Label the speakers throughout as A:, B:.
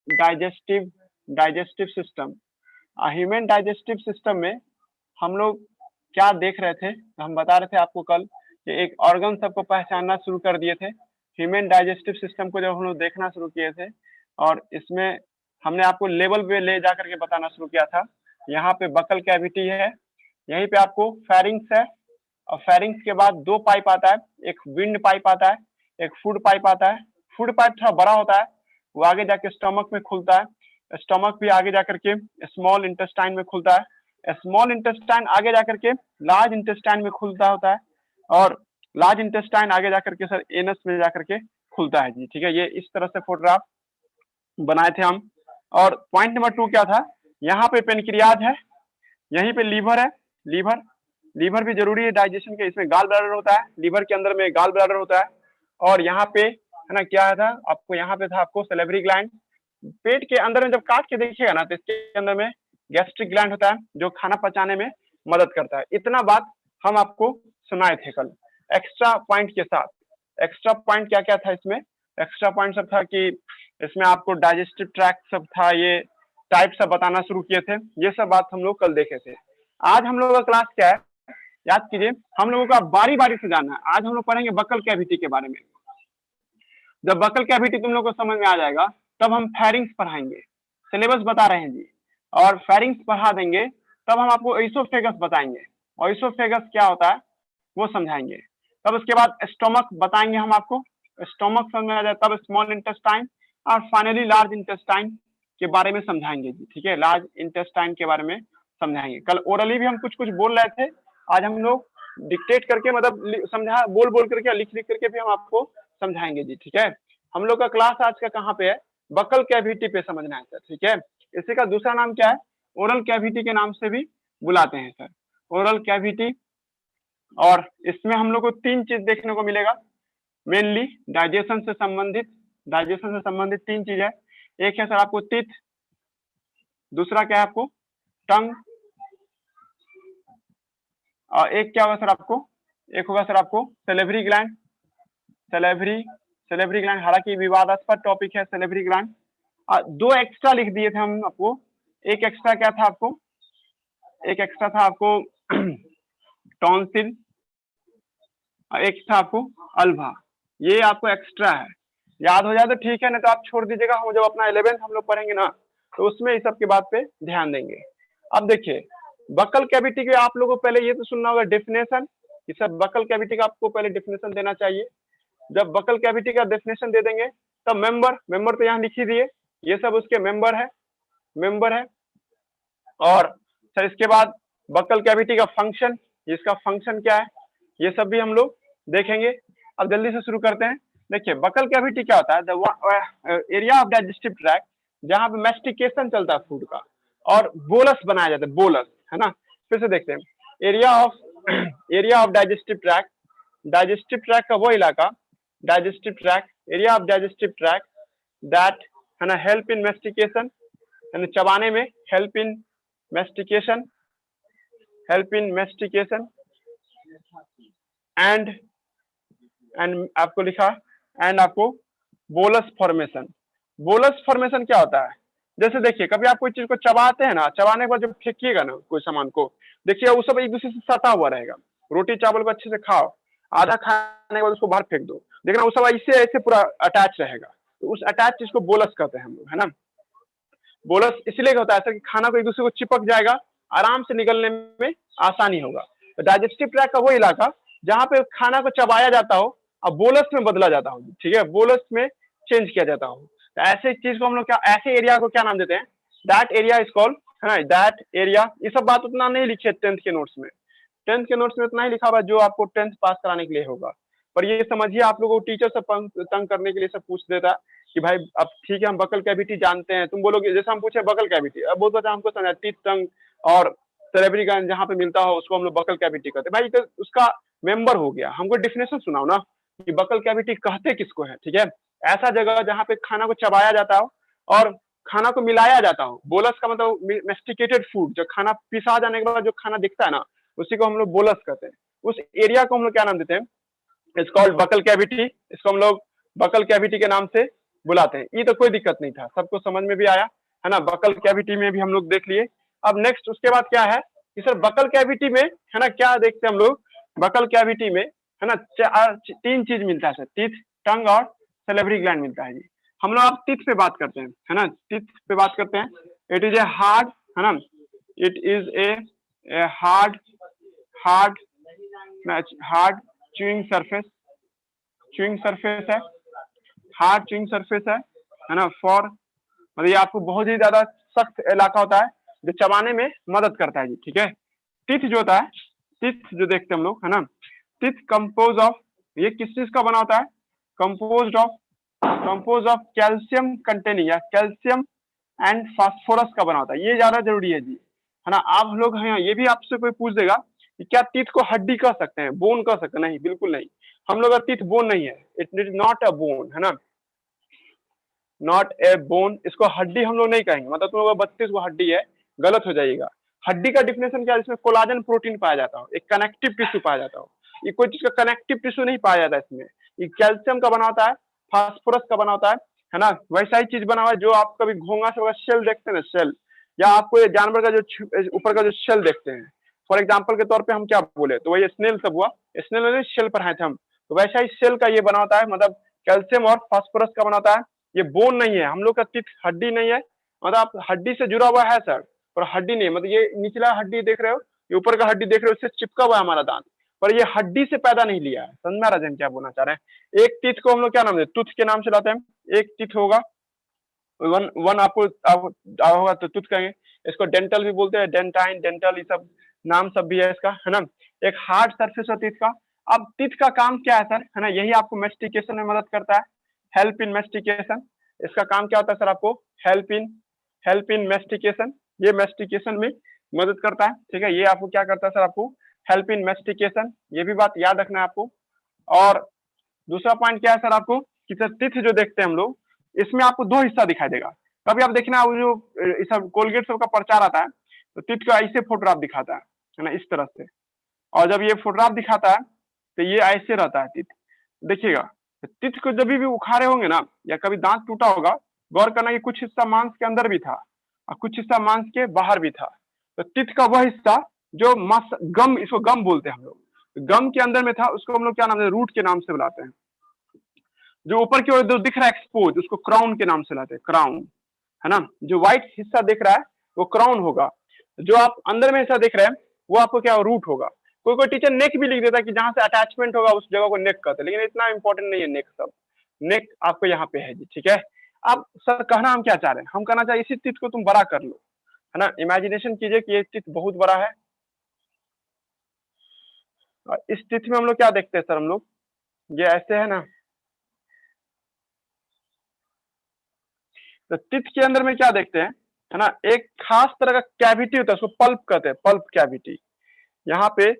A: Digestive digestive system. Human digestive system में हम लोग क्या देख रहे थे, हम बता रहे थे आपको कल कि एक ऑर्गन सबको पहचानना शुरू कर दिए थे ह्यूमन डाइजेस्टिव सिस्टम को, जब हम लोग देखना शुरू किए थे और इसमें हमने आपको लेवल पे ले जा करके बताना शुरू किया था। यहाँ पे बकल कैविटी है, यहीं पे आपको फेरिंग्स है और फेरिंग्स के बाद दो पाइप आता है, एक विंड पाइप आता है, एक फूड पाइप आता है। फूड पाइप थोड़ा बड़ा होता है, वो आगे जाके स्टमक में खुलता है, स्टमक भी आगे जाकर के स्मॉल इंटेस्टाइन में खुलता है, स्मॉल इंटेस्टाइन आगे जाकर के लार्ज इंटेस्टाइन में खुलता होता है और लार्ज इंटेस्टाइन आगे जाकर के सर एनस में जाकर के खुलता है जी। ठीक है, ये इस तरह से फोटोग्राफ बनाए थे हम। और पॉइंट नंबर 2 क्या था, यहाँ पे पेनक्रियाज है, यहीं पे लीवर है, लीवर लीवर भी जरूरी है डाइजेशन के, इसमें गाल ब्लैडर होता है, लीवर के अंदर में गाल ब्लैडर होता है। और यहाँ पे है ना क्या था आपको, यहाँ पे था आपको सलेवरी ग्लैंड। पेट के अंदर में जब काट के देखिएगा ना तो इसके अंदर में गैस्ट्रिक ग्लैंड होता है जो खाना पचाने में मदद करता है। इतना बात हम आपको सुनाए थे कल एक्स्ट्रा पॉइंट के साथ। एक्स्ट्रा पॉइंट क्या क्या था इसमें, एक्स्ट्रा पॉइंट सब था कि इसमें आपको डाइजेस्टिव ट्रैक्ट सब था, ये टाइप सब बताना शुरू किए थे, ये सब बात हम लोग कल देखे थे। आज हम लोगों का क्लास क्या है, याद कीजिए, हम लोगों का बारी बारी से जानना है। आज हम लोग पढ़ेंगे बकल कैविटी के बारे में। जब बकल कैविटी तुम लोग को समझ में आ जाएगा तब हम फेरिंग्स पढ़ाएंगे, सिलेबस बता रहे हैं जी, और फेरिंग्स पढ़ा देंगे तब हम आपको इसोफेगस बताएंगे, और इसोफेगस क्या होता है वो समझाएंगे। तब उसके बाद स्टोमक बताएंगे हम आपको, स्टोमक समझ में आ जाए तब स्मॉल इंटेस्टाइन, और फाइनली लार्ज इंटेस्टाइन के बारे में समझाएंगे जी। ठीक है, लार्ज इंटेस्टाइन के बारे में समझाएंगे। कल ओरली भी हम कुछ कुछ बोल रहे थे, आज हम लोग डिक्टेट करके मतलब समझा बोल बोल करके लिख लिख करके भी हम आपको समझाएंगे जी। ठीक है, हम लोग का क्लास आज का कहाँ पे है, बकल कैविटी पे समझना है सर। ठीक है, इसी का दूसरा नाम क्या है, ओरल कैविटी के नाम से भी बुलाते हैं सर, ओरल कैविटी। और इसमें हम लोग को 3 चीज देखने को मिलेगा मेनली, डाइजेशन से संबंधित, डाइजेशन से संबंधित 3 चीज है। एक है सर आपको टीथ, दूसरा क्या है आपको टंग, और एक क्या होगा सर आपको, एक होगा सर आपको सेलेवरी ग्लैंड। सेलेवरी ग्लैंड हालांकि विवादास्पद टॉपिक है सेलेवरी ग्लैंड। 2 एक्स्ट्रा लिख दिए थे हम आपको, एक एक्स्ट्रा क्या था आपको, एक एक्स्ट्रा था आपको टॉन्सिल, एक था आपको अल्वा, ये आपको एक्स्ट्रा है। याद हो जाए तो ठीक है, नहीं तो आप छोड़ दीजिएगा, हम जब अपना 11th हम लोग पढ़ेंगे ना तो उसमें इस सब की बात पे ध्यान देंगे। अब देखिए बकल कैविटी के आप लोगों को पहले ये तो सुनना होगा डेफिनेशन, ये सब बकल कैविटी का आपको पहले डेफिनेशन देना चाहिए। जब बकल कैविटी का डेफिनेशन दे देंगे तब मेंबर तो यहाँ लिख ही दिए, ये सब उसके मेंबर है। और सर इसके बाद बकल कैविटी का फंक्शन, इसका फंक्शन क्या है, ये सब भी हम लोग देखेंगे। अब जल्दी से शुरू करते हैं। देखिए बकल कैविटी क्या होता है, the area of digestive tract जहाँ पे मैस्टिकेशन चलता है फूड का और बोलस बनाया जाता है, बोलस है ना। फिर से देखते हैं एरिया ऑफ डाइजेस्टिव ट्रैक्ट का वो इलाका, digestive tract, area of digestive tract that है ना हेल्प इन मैस्टिकेशन, यानी चबाने में हेल्प इन मैस्टिकेशन एंड आपको लिखा एंड आपको बोलस फॉर्मेशन क्या होता है, जैसे देखिए कभी आप कोई चीज को चबाते हैं ना, चबाने के बाद जब फेंकिएगा ना कोई सामान को, देखिए वो सब एक दूसरे से सटा हुआ रहेगा। रोटी चावल को अच्छे से खाओ, आधा खाने के बाद उसको बाहर फेंक दो, देखना वो सब ऐसे ऐसे पूरा अटैच रहेगा, तो उस अटैच चीज को बोलस कहते हैं हम लोग, है ना। बोलस इसलिए होता है कि खाना को एक दूसरे को चिपक जाएगा, आराम से निकलने में आसानी होगा। तो डाइजेस्टिव ट्रैक्ट का वो इलाका जहाँ पे खाना को चबाया जाता हो और बोलस में बदला जाता हो, ठीक है, बोलस में चेंज किया जाता हो, तो ऐसे चीज को हम लोग क्या, ऐसे एरिया को क्या नाम देते हैं, दैट एरिया इज कॉल्ड, है ना, दैट एरिया। ये सब बात उतना नहीं लिखे 10th के नोट्स में, 10th के नोट्स में उतना ही लिखा हुआ जो आपको 10th पास कराने के लिए होगा। पर ये समझिए आप लोगों को टीचर से तंग करने के लिए सब पूछ देता कि भाई अब ठीक है हम बकल कैविटी जानते हैं, तुम बोलोगे जैसे हम पूछे बकल कैविटी, अब बहुत बच्चा हमको समझा टीथ टंग और सेरेब्री ग्लैंड जहाँ पे मिलता हो उसको हम लोग बकल कैविटी कहते हैं। भाई तो उसका मेंबर हो गया, हमको डिफिनेशन सुनाओ ना कि बकल कैविटी कहते किसको है। ठीक है, ऐसा जगह जहाँ पे खाना को चबाया जाता हो और खाना को मिलाया जाता हो। बोलस का मतलब मेस्टिकेटेड फूड, जो खाना पिसा जाने के बाद जो खाना दिखता है ना उसी को हम लोग बोलस कहते हैं। उस एरिया को हम लोग क्या नाम देते हैं, इट्स कॉल्ड बकल कैविटी, इसको हम लोग बकल कैविटी के नाम से बुलाते हैं। ये तो कोई दिक्कत नहीं था, सबको समझ में भी आया है ना। बकल कैविटी में भी हम लोग देख लिए। अब नेक्स्ट उसके बाद क्या है कि सर बकल कैविटी में है ना क्या देखते हैं हम लोग, बकल कैविटी में है ना 3 चीज मिलता है सर, टीथ, टंग और सैलिवरी ग्लैंड मिलता है जी। हम लोग अब टीथ पे बात करते हैं है ना, टीथ पे बात करते हैं। इट इज ए हार्ड है ना, it is a hard hard hard chewing surface, chewing surface है, हार्ड च्यूइंग सरफेस है ना। फॉर मतलब ये आपको बहुत ही ज्यादा सख्त इलाका होता है जो चबाने में मदद करता है जी, ठीक है। टीथ जो होता है, टीथ जो देखते हैं हम लोग है ना, टीथ कंपोज ऑफ, ये किस चीज का बना होता है, कंपोज ऑफ कैल्शियम कंटेनिंग या कैल्शियम एंड फास्फोरस का बना होता है। ये ज्यादा जरूरी है जी है ना। आप लोग हैं ये भी आपसे कोई पूछ देगा कि क्या टीथ को हड्डी कह सकते हैं, बोन कह सकते हैं, नहीं बिल्कुल नहीं। हम लोग का टीथ बोन नहीं है, it is not a bone है ना, नॉट ए बोन। इसको हड्डी हम लोग नहीं कहेंगे, मतलब तुम लोग 32 को हड्डी है, गलत हो जाएगा। हड्डी का डिफिनेशन क्या है, इसमें कोलाजन प्रोटीन पाया जाता हो, एक कनेक्टिव टिश्यू पाया जाता हो। ये कोई चीज का कनेक्टिव टिश्यू नहीं पाया जाता इसमें। ये कैल्शियम का बना होता है, फास्फोरस का बना होता है ना। वैसा ही चीज बना हुआ है जो आप कभी घोंगा से शेल देखते हैं ना, शेल, या आपको ये जानवर का जो ऊपर का जो शेल देखते हैं, फॉर एग्जाम्पल के तौर पे हम क्या बोले तो वही स्नेल सब हुआ, स्नेल में शेल पर थे हम, तो वैसा ही शेल का ये बना होता है, मतलब कैल्शियम और फास्फोरस का बना होता है। ये बोन नहीं है, हम लोग का टीथ हड्डी नहीं है, मतलब आप हड्डी से जुड़ा हुआ है सर, पर हड्डी नहीं, मतलब ये निचला हड्डी देख रहे हो, ये ऊपर का हड्डी देख रहे हो, उससे चिपका हुआ है हमारा दांत, पर ये हड्डी से पैदा नहीं लिया है। समझ में आ रहा है क्या बोलना चाह रहे हैं। एक टीथ को हम लोग क्या नाम देते हैं, टूथ के नाम से लाते हैं। एक टीथ होगा, वन वन आपको होगा तो टूथ कहेंगे। इसको डेंटल भी बोलते हैं, डेंटाइन, डेंटल, ये सब नाम सब भी है इसका है ना। एक हार्ड सरफेस है टीथ का। अब टीथ का काम क्या है सर है ना, यही आपको मेस्टिकेशन में मदद करता है, हेल्प इन मेस्टिकेशन। इसका काम क्या होता है सर, आपको हेल्प इन मेस्टिकेशन, ये मेस्टिकेशन में मदद करता है, ठीक है। ये आपको क्या करता है सर, आपको हेल्प इन मेस्टिकेशन, ये भी बात याद रखना है आपको। और दूसरा पॉइंट क्या है सर आपको कि सर टीथ जो देखते हैं हम लोग, इसमें आपको 2 हिस्सा दिखाई देगा। कभी आप देखना वो जो सब कोलगेट सब का प्रचार आता है तो टीथ का ऐसे फोटोग्राफ दिखाता है ना, इस तरह से। और जब ये फोटोग्राफ दिखाता है तो ये ऐसे रहता है टीथ, देखिएगा। टीथ को जब भी उखाड़े होंगे ना, या कभी दांत टूटा होगा, गौर करना कि कुछ हिस्सा मांस के अंदर भी था और कुछ हिस्सा मांस के बाहर भी था। तो टीथ का वह हिस्सा जो मस गम, इसको गम बोलते हैं हम लोग, गम के अंदर में था, उसको हम लोग क्या नाम है, रूट के नाम से बुलाते हैं। जो ऊपर की ओर जो दिख रहा है एक्सपोज, उसको क्राउन के नाम से लाते हैं, क्राउन है ना। जो व्हाइट हिस्सा दिख रहा है वो क्राउन होगा, जो आप अंदर में हिस्सा दिख रहे हैं वो आपको क्या रूट होगा। कोई कोई टीचर नेक भी लिख देता है कि जहां से अटैचमेंट होगा उस जगह को नेक कहते हैं, लेकिन इतना इंपॉर्टेंट नहीं है नेक सब। नेक आपको यहाँ पे है जी, ठीक है। अब सर कहना हम क्या चाह रहे हैं, हम कहना चाह इसी चीज को तुम बड़ा कर लो है ना, इमेजिनेशन कीजिए कि ये चीज बहुत बड़ा है। और इस चित्र में हम लोग क्या देखते हैं सर, हम लोग ये ऐसे है ना, तो टिथ के अंदर में क्या देखते हैं है ना, एक खास तरह का कैविटी होता है, उसको पल्प कहते हैं, पल्प कैविटी। यहाँ पे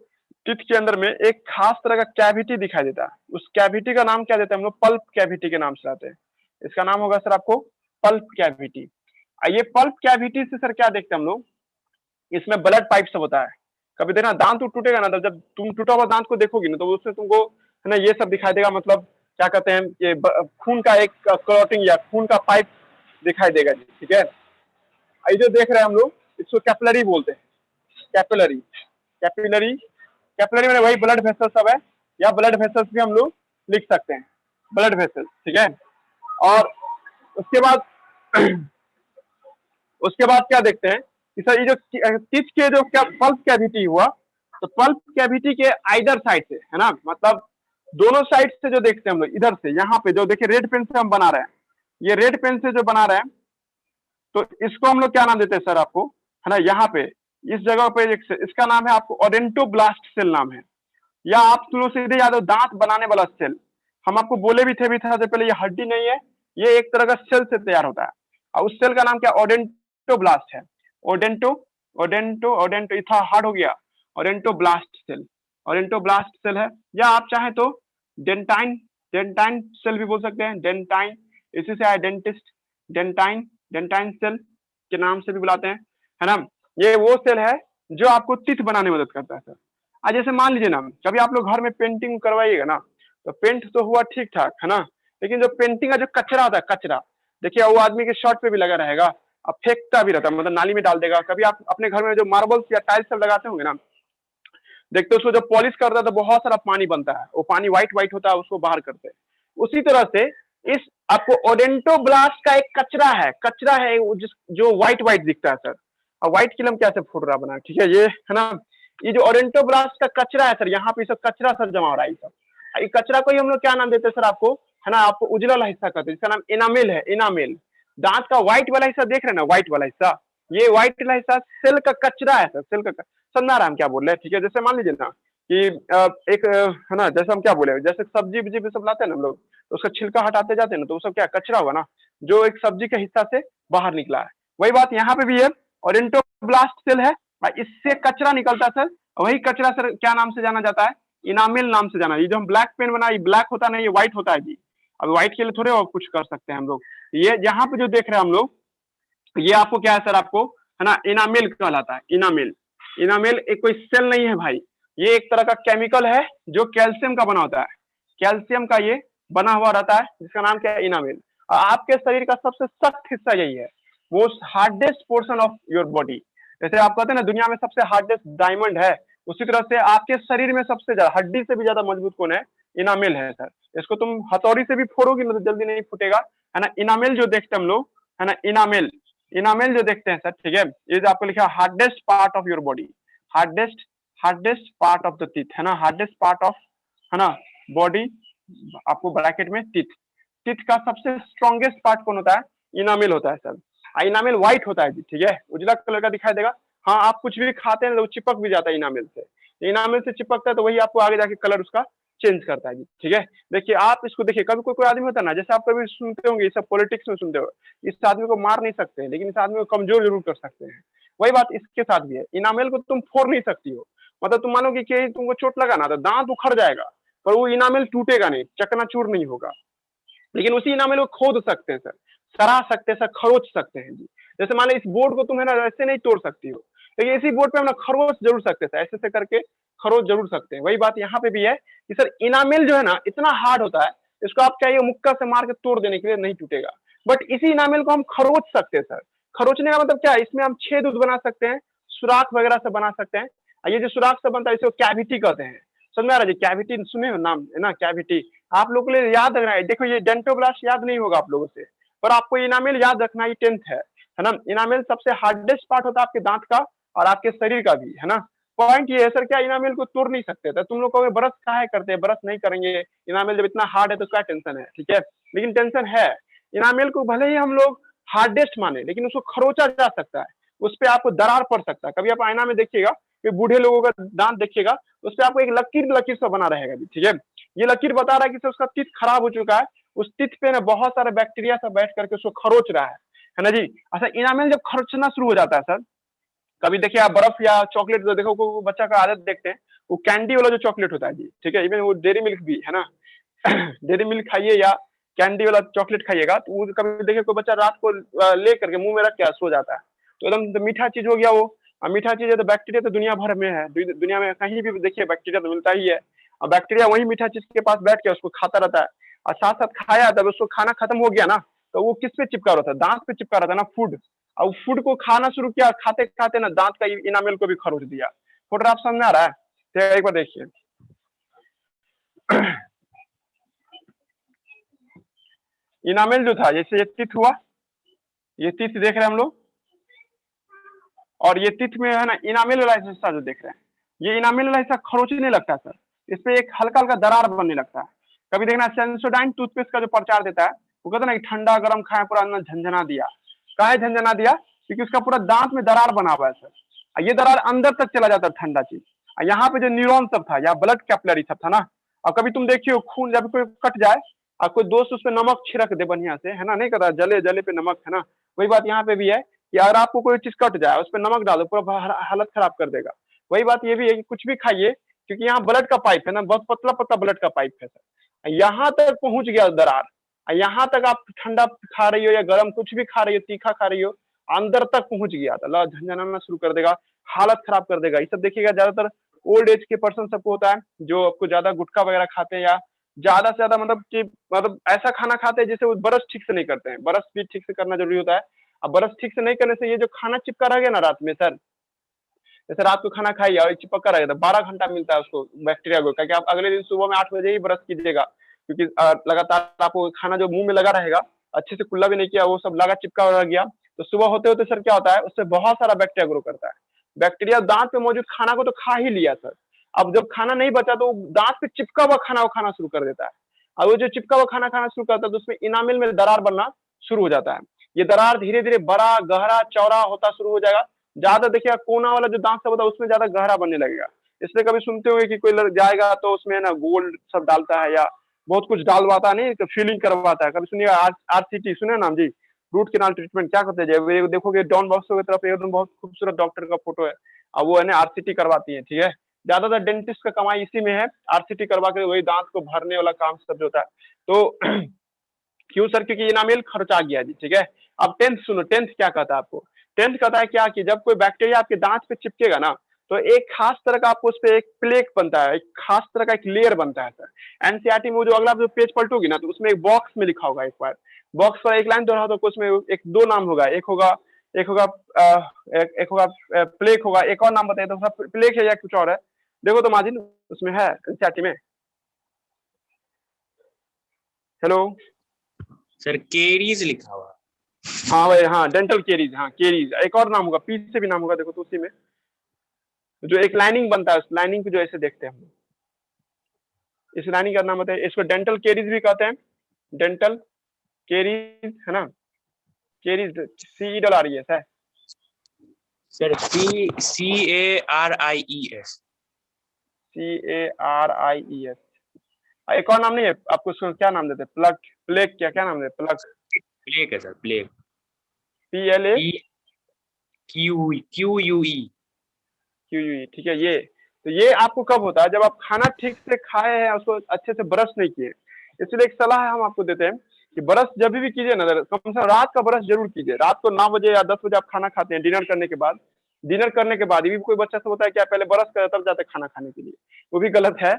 A: टिथ के अंदर में एक खास तरह का कैविटी दिखाई देता है, उस कैविटी का नाम क्या देते हैं हम लोग, पल्प कैविटी के नाम से आते हैं। इसका नाम होगा सर आपको पल्प कैविटी। ये पल्प कैविटी से सर क्या देखते हैं हम लोग, इसमें ब्लड पाइप सब होता है। कभी देखना दांत टूटेगा ना, तो जब तुम टूटा हुआ दांत को देखोगी ना, तो उसमें तुमको है ना ये सब दिखाई देगा, मतलब क्या कहते हैं, ये खून का एक क्लॉटिंग या खून का पाइप दिखाई देगा जी, ठीक है। ये जो देख रहे हैं हम लोग, इसको कैपिलरी बोलते हैं, कैपिलरी, कैपिलरी, कैपिलरी में वही ब्लड वेसल सब है, या ब्लड वेसल्स भी हम लोग लिख सकते हैं, ब्लड वेसल्स, ठीक है। और उसके बाद उसके बाद क्या देखते हैं कि सर ये जो टिथ के जो क्या पल्प कैविटी हुआ, तो पल्प कैविटी के आइदर साइड से है ना, मतलब दोनों साइड से जो देखते हैं हम लोग, इधर से यहाँ पे जो देखिए रेड पेन से हम बना रहे हैं, ये रेड पेन से जो बना रहे हैं, तो इसको हम लोग क्या नाम देते हैं सर आपको है ना, यहाँ पे इस जगह पे एक इसका नाम है आपको ओडेंटोब्लास्ट सेल नाम है, या आप सुनो सीधे याद हो दांत बनाने वाला सेल। हम आपको बोले भी थे पहले, ये हड्डी नहीं है, ये एक तरह का सेल से तैयार होता है, और उस सेल का नाम क्या, ओडेंटोब्लास्ट है। ओडेंटो ओडेंटो ओडेंटो इतना हार्ड हो गया, ओडेंटोब्लास्ट सेल, ओडेंटोब्लास्ट सेल है, या आप चाहें तो डेंटाइन, डेंटाइन सेल भी बोल सकते हैं, डेंटाइन, इसी से आया डेंटिस्ट, डेंटाइन, डेंटाइन सेल के नाम से भी बुलाते हैं है ना। ये वो सेल है जो आपको टीथ बनाने में मदद करता है सर। आज जैसे मान लीजिए ना, कभी आप लोग घर में पेंटिंग करवाइएगा ना, तो पेंट तो हुआ ठीक ठाक है ना, लेकिन जो पेंटिंग का जो कचरा होता है, कचरा देखिए वो आदमी के शर्ट पे भी लगा रहेगा, अब फेंकता भी रहता है, मतलब नाली में डाल देगा। कभी आप अपने घर में जो मार्बल्स या टाइल्स सब लगाते होंगे ना, देखते हो उसको जब पॉलिश करता है तो बहुत सारा पानी बनता है, वो पानी व्हाइट व्हाइट होता है, उसको बाहर करते हैं। उसी तरह से इस आपको ओडेंटोब्लास्ट का एक कचरा है जो व्हाइट व्हाइट दिखता है सर। अब व्हाइट किलम कैसे फूट रहा बना, ठीक है, ये है ना, ये जो ओडेंटोब्लास्ट का कचरा है सर, यहाँ पे सब कचरा सर जमा हो रहा है सब। ये कचरा को ही हम लोग क्या नाम देते हैं सर आपको, है ना, आपको उजला वाला हिस्सा कहते हैं, जिसका नाम इनामिल है। इनामिल दांत का व्हाइट वाला हिस्सा देख रहे हैं ना, व्हाइट वाला हिस्सा, ये व्हाइट वाला हिस्सा सेल का कचरा है सर, सेल का। समझ आ रहा है हम क्या बोल रहे हैं, ठीक है। जैसे मान लीजिए ना कि एक है ना, जैसे हम क्या बोले, जैसे सब्जी वब्जी भी सब लाते हैं ना हम लोग, तो उसका छिलका हटाते जाते हैं ना, तो वो सब क्या कचरा हुआ ना, जो एक सब्जी के हिस्सा से बाहर निकला है। वही बात यहाँ पे भी है, ओडेंटोब्लास्ट सेल है, इससे कचरा निकलता है सर। वही कचरा सर क्या नाम से जाना जाता है, इनामिल नाम से जाना। ये जो हम ब्लैक पेन बना, ये ब्लैक होता नहीं, ये व्हाइट होता है जी। अब व्हाइट के लिए थोड़े और कुछ कर सकते हैं हम लोग। ये यहाँ पे जो देख रहे हैं हम लोग, ये आपको क्या है सर, आपको है ना इनामिल कहलाता है। इनामिल, इनामिल एक कोई सेल नहीं है भाई, ये एक तरह का केमिकल है जो कैल्शियम का बना होता है। कैल्शियम का ये बना हुआ रहता है, जिसका नाम क्या है, इनामिल। आपके शरीर का सबसे सख्त हिस्सा यही है, वो hardest portion of your body. जैसे आप कहते हैं ना दुनिया में सबसे हार्डेस्ट डायमंड है, उसी तरह से आपके शरीर में सबसे ज्यादा, हड्डी से भी ज्यादा मजबूत कौन है, इनामिल है सर। इसको तुम हथौड़ी से भी फोड़ोगे ना तो जल्दी नहीं फूटेगा, है ना। इनामिल जो देखते हैं हम लोग, है ना, इनामिल, इनामिल जो देखते हैं सर, ठीक है, ये जो आपको लिखा है hardest part of your body, hardest, hardest part of the teeth, है ना, हार्डेस्ट पार्ट ऑफ, है ना, बॉडी, आपको ब्रैकेट में टीथ। टीथ का सबसे स्ट्रॉन्गेस्ट पार्ट कौन होता है, इनामिल होता है सर। इनामिल व्हाइट होता है जी, ठीक है, उजला कलर का दिखाई देगा। हाँ, आप कुछ भी खाते हैं तो वो चिपक भी जाता है इनामिल से, इनामिल से चिपकता है तो वही आपको आगे जाके कलर उसका चेंज करता है जी, ठीक है। देखिए आप इसको देखिए, कभी कोई कोई आदमी होता है ना, जैसे आप कभी सुनते होंगे, सब पॉलिटिक्स में सुनते हो, इस आदमी को मार नहीं सकते लेकिन इस आदमी को कमजोर जरूर कर सकते हैं। वही बात इसके साथ भी है, इनामिल को तुम फोड़ नहीं सकती हो, मतलब तुम मानोगे कि तुमको चोट लगा ना तो दांत उखड़ जाएगा, पर वो इनामिल टूटेगा नहीं, चकनाचूर नहीं होगा। लेकिन उसी इनामिल को खोद सकते हैं सर, सरा सकते हैं सर, खरोच सकते हैं जी। जैसे मान लो इस बोर्ड को तुम है ना ऐसे नहीं तोड़ सकती हो, लेकिन इसी बोर्ड पे हम ना खरोच जरूर सकते हैं, ऐसे ऐसे करके खरोच जरूर सकते हैं। वही बात यहाँ पे भी है कि सर इनामिल जो है ना इतना हार्ड होता है, इसको आप चाहिए मुक्का से मार के तोड़ देने के लिए नहीं टूटेगा, बट इसी इनामिल को हम खरोच सकते हैं सर। खरोचने का मतलब क्या है, इसमें हम छेद उद बना सकते हैं, सुराख वगैरह से बना सकते हैं। ये जो सुराख से बनता है इसे कैविटी कहते हैं। समझ में आ रहा है जी, कैविटी सुने हो नाम, है ना, कैविटी। आप लोगों के लिए याद रखना है, देखो ये डेंटोब्लास्ट याद नहीं होगा आप लोगों से, पर आपको इनामिल याद रखना, ये 10th है ना। इनामिल सबसे हार्डेस्ट पार्ट होता है आपके दांत का और आपके शरीर का भी, है ना। पॉइंट ये है सर, क्या इनामिल को तोड़ नहीं सकते थे तुम लोग कहोगे ब्रश काहे करते हैं, ब्रश नहीं करेंगे, इनामिल जब इतना हार्ड है तो क्या टेंशन है, ठीक है। लेकिन टेंशन है, इनामिल को भले ही हम लोग हार्डेस्ट माने लेकिन उसको खरोचा जा सकता है, उस पर आपको दरार पड़ सकता है। कभी आप आईना में देखिएगा कि बूढ़े लोगों का दांत देखिएगा, उस पर आपको एक लकीर लकीर सा बना रहेगा, ठीक है। ये लकीर बता रहा है कि सर उसका टीथ खराब हो चुका है, उस टीथ पे ना बहुत सारे बैक्टीरिया सब बैठ करके उसको खरोच रहा है ना जी। अच्छा, इनामिल जब खरोचना शुरू हो जाता है सर, कभी देखिए आप बर्फ या चॉकलेट तो देखो को बच्चा का आदत देखते हैं, वो कैंडी वाला जो चॉकलेट होता है जी, ठीक है, इवन वो डेयरी मिल्क भी है ना, डेयरी मिल्क खाइए या कैंडी वाला चॉकलेट खाइएगा, तो वो कभी देखिए कोई बच्चा रात को ले करके मुंह में रख के सो जाता है, तो एकदम तो मीठा चीज हो गया वो। और मीठा चीज है तो बैक्टीरिया तो दुनिया भर में है, दुनिया में कहीं भी देखिए बैक्टीरिया तो मिलता ही है, और बैक्टीरिया वही मीठा चीज के पास बैठ के उसको खाता रहता है, और साथ साथ खाया तब उसको खाना खत्म हो गया ना, तो वो किस पे चिपका रहता है, दांत पे चिपका रहता है ना, फूड। और फूड को खाना शुरू किया, खाते खाते ना दांत का इनामिल को भी खरोच दिया। फोटोग्राफ समझ में आ रहा है, तो एक बार देखिए। इनामिल जो था, जैसे ये टीथ हुआ, ये टीथ देख रहे हैं हम लोग, और ये टीथ में है ना इनामिल वाला हिस्सा जो देख रहे हैं, ये इनामिल वाला हिस्सा खरोचने लगता है सर, इस पे एक हल्का हल्का दरार बनने लगता है। कभी देखना सेंसोडाइन टूथपेस्ट का जो प्रचार देता है, वो कहता है ना कि ठंडा गर्म खाए पूरा अंदर झंझना दिया, काहे झंझना दिया, क्योंकि उसका पूरा दांत में दरार बना हुआ है सर, ये दरार अंदर तक चला जाता है ठंडा चीज। यहाँ पे जो न्यूरॉन सब था या ब्लड कैपिलरी सब था ना, और कभी तुम देखियो खून जब कोई कट जाए और कोई दोस्त उस पर नमक छिड़क दे बढ़िया से, है ना, नहीं कहता जले जले पे नमक, है ना, वही बात यहाँ पे भी है कि अगर आपको कोई चीज कट जाए उस पर नमक डालो पूरा हालत खराब कर देगा। वही बात ये भी है कि कुछ भी खाइए, क्योंकि यहाँ ब्लड का पाइप है ना, बहुत पतला पतला ब्लड का पाइप है सर, यहाँ तक पहुंच गया दरार, यहाँ तक आप ठंडा खा रही हो या गर्म कुछ भी खा रही हो, तीखा खा रही हो, अंदर तक पहुंच गया तो झंझनाना शुरू कर देगा, हालत खराब कर देगा। ये सब देखिएगा ज्यादातर ओल्ड एज के पर्सन सबको होता है, जो आपको ज्यादा गुटखा वगैरह खाते हैं या ज्यादा से ज्यादा मतलब कि मतलब ऐसा खाना खाते हैं जिससे वो ब्रश ठीक से नहीं करते हैं, ब्रश भी ठीक से करना जरूरी होता है। अब ब्रश ठीक से नहीं करने से ये जो खाना चिपका रह गया ना रात में सर, जैसे रात को खाना खाइए और चिपका रहेगा, 12 घंटा मिलता है उसको बैक्टीरिया को, क्योंकि आप अगले दिन सुबह में 8 बजे ही ब्रश कीजिएगा, क्योंकि लगातार आपको खाना जो मुंह में लगा रहेगा, अच्छे से कुल्ला भी नहीं किया, वो सब लगा चिपका रह गया, तो सुबह होते होते सर क्या होता है, उससे बहुत सारा बैक्टीरिया ग्रो करता है। बैक्टीरिया दांत पे मौजूद खाना को तो खा ही लिया सर, अब जब खाना नहीं बचा तो दांत पे चिपका हुआ खाना वो खाना शुरू कर देता है। और वो जो चिपका हुआ खाना खाना शुरू करता है तो उसमें इनामिल में दरार बनना शुरू हो जाता है। ये दरार धीरे धीरे बड़ा गहरा चौड़ा होता शुरू हो जाएगा, ज्यादा देखिएगा कोना वाला जो दांत सब होता है उसमें ज्यादा गहरा बनने लगेगा। इसलिए कभी सुनते होंगे कि कोई जाएगा तो उसमें ना गोल्ड सब डालता है या बहुत कुछ डालवाता नहीं, तो फीलिंग करवाता है। कभी सुनिएगा आरसीटी सुने नाम जी, रूट केनाल ट्रीटमेंट क्या करते हैं, ये देखोगे डॉन बॉक्सो की तरफ एकदम बहुत खूबसूरत डॉक्टर का फोटो है, अब वो है ना आरसीटी करवाती है, ठीक है। ज्यादातर डेंटिस्ट का कमाई इसी में है, आरसीटी करवा के वही दांत को भरने वाला काम सब जो होता है। तो क्यों सर, क्योंकि इनामिल खर्चा गया जी, ठीक है। अब टेंथ सुनो, टेंथ क्या कहता है आपको, टेंथ कहता है क्या कि जब कोई बैक्टीरिया आपके दांत पे चिपकेगा ना, तो एक खास तरह का आपको उस पर एक प्लेक बनता है, एक खास तरह का एक लेयर बनता है सर। एनसीईआरटी में जो अगला जो पेज पलटोगी ना, तो उसमें एक बॉक्स में लिखा होगा, एक बार बॉक्स पर एक लाइन दोहराओ तो उसमें एक दो नाम होगा, एक होगा एक होगा प्लेक होगा, एक और नाम बताइए तो प्लेक है या कुछ और है, देखो तो माजिद उसमें है एनसीईआरटी में। हेलो
B: सर केरीज लिखा हुआ।
A: हाँ भाई, हाँ डेंटल केरीज, हाँ केरीज, एक और नाम होगा, पी से भी नाम होगा, देखो तो उसी में जो एक लाइनिंग बनता है, उस लाइनिंग को जो ऐसे देखते हैं हम, इस लाइनिंग का नाम बताइए। इसको डेंटल केरीज भी कहते हैं, डेंटल केरीज है ना, केरीज CERRES है
B: सर CARIES।
A: CARIES। एक और नाम नहीं है आपको, उसको क्या नाम देते हैं, प्लग, प्लेग, क्या क्या नाम देते हैं, प्लग,
B: प्लेग है सर, प्लेग।
A: PLA
B: QUE।
A: ठीक है। ये तो ये आपको कब होता है, जब आप खाना ठीक से खाए हैं, उसको अच्छे से ब्रश नहीं किए। इसलिए एक सलाह है हम आपको देते हैं कि ब्रश जब भी कीजिए ना, कम से कम रात का ब्रश जरूर कीजिए। रात को 9 बजे या 10 बजे आप खाना खाते हैं, डिनर करने के बाद, डिनर करने के बाद ये भी कोई बच्चा सब होता है क्या, पहले ब्रश करे तब जाते खाना खाने के लिए, वो भी गलत है।